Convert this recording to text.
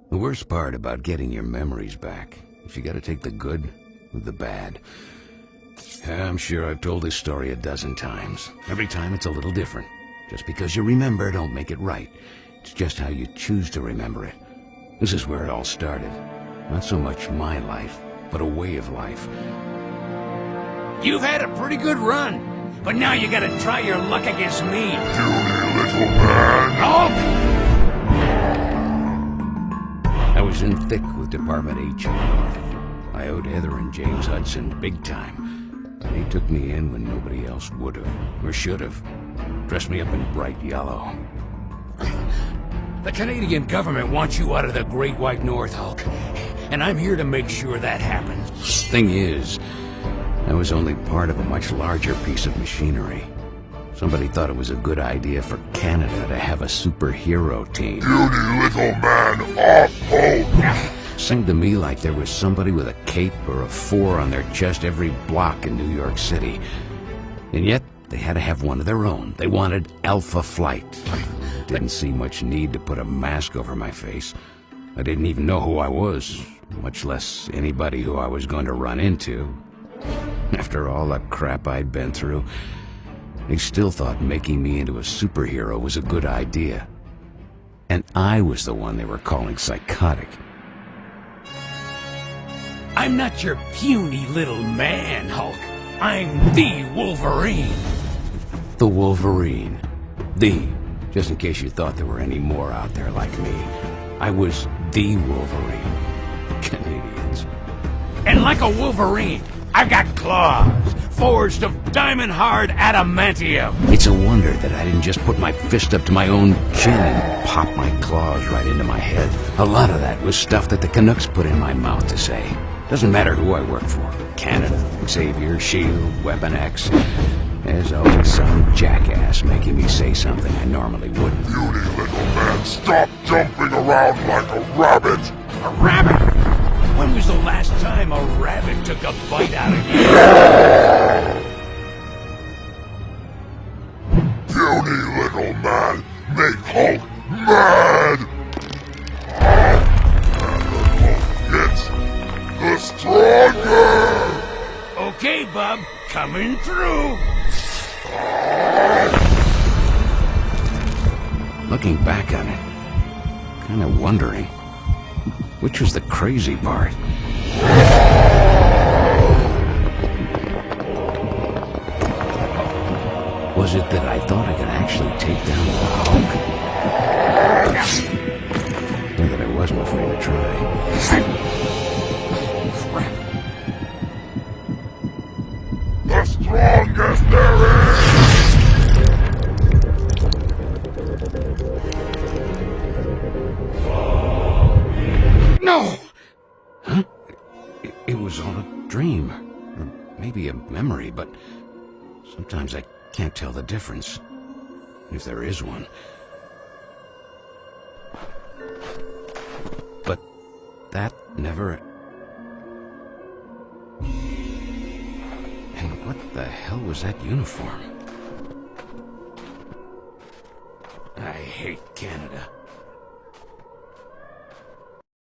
The worst part about getting your memories back is you gotta take the good with the bad. I'm sure I've told this story a dozen times. Every time it's a little different. Just because you remember don't make it right. It's just how you choose to remember it. This is where it all started. Not so much my life, but a way of life. You've had a pretty good run, but now you gotta try your luck against me. Puny little man! Hulk! I was in thick with Department H. I owed Heather and James Hudson big time. They took me in when nobody else would have, or should have. Dressed me up in bright yellow. The Canadian government wants you out of the Great White North, Hulk. And I'm here to make sure that happens. Thing is, I was only part of a much larger piece of machinery. Somebody thought it was a good idea for Canada to have a superhero team. Puny little man, off Hulk! Seemed to me like there was somebody with a cape or a 4 on their chest every block in New York City. And yet, they had to have one of their own. They wanted Alpha Flight. Didn't see much need to put a mask over my face. I didn't even know who I was, much less anybody who I was going to run into. After all the crap I'd been through, they still thought making me into a superhero was a good idea. And I was the one they were calling psychotic. I'm not your puny little man, Hulk. I'm the Wolverine. The Wolverine. Just in case you thought there were any more out there like me. I was the Wolverine. Canadians. And like a Wolverine, I've got claws, forged of diamond-hard adamantium. It's a wonder that I didn't just put my fist up to my own chin and pop my claws right into my head. A lot of that was stuff that the Canucks put in my mouth to say. Doesn't matter who I work for. Canada, Xavier, S.H.I.E.L.D., Weapon X. There's always some jackass making me say something I normally wouldn't. Puny little man, stop jumping around like a rabbit! A rabbit? When was the last time a rabbit took a bite out of you? Puny little man, make Hulk mad! And the Hulk gets the stronger! Okay, bub, coming through. Looking back on it, kind of wondering, which was the crazy part? Was it that I thought I could actually take down the Hulk? Or that I wasn't afraid to try? The strongest there is! No! Huh? It was all a dream. Or maybe a memory, but sometimes I can't tell the difference. If there is one. But that never... And what the hell was that uniform? I hate Canada.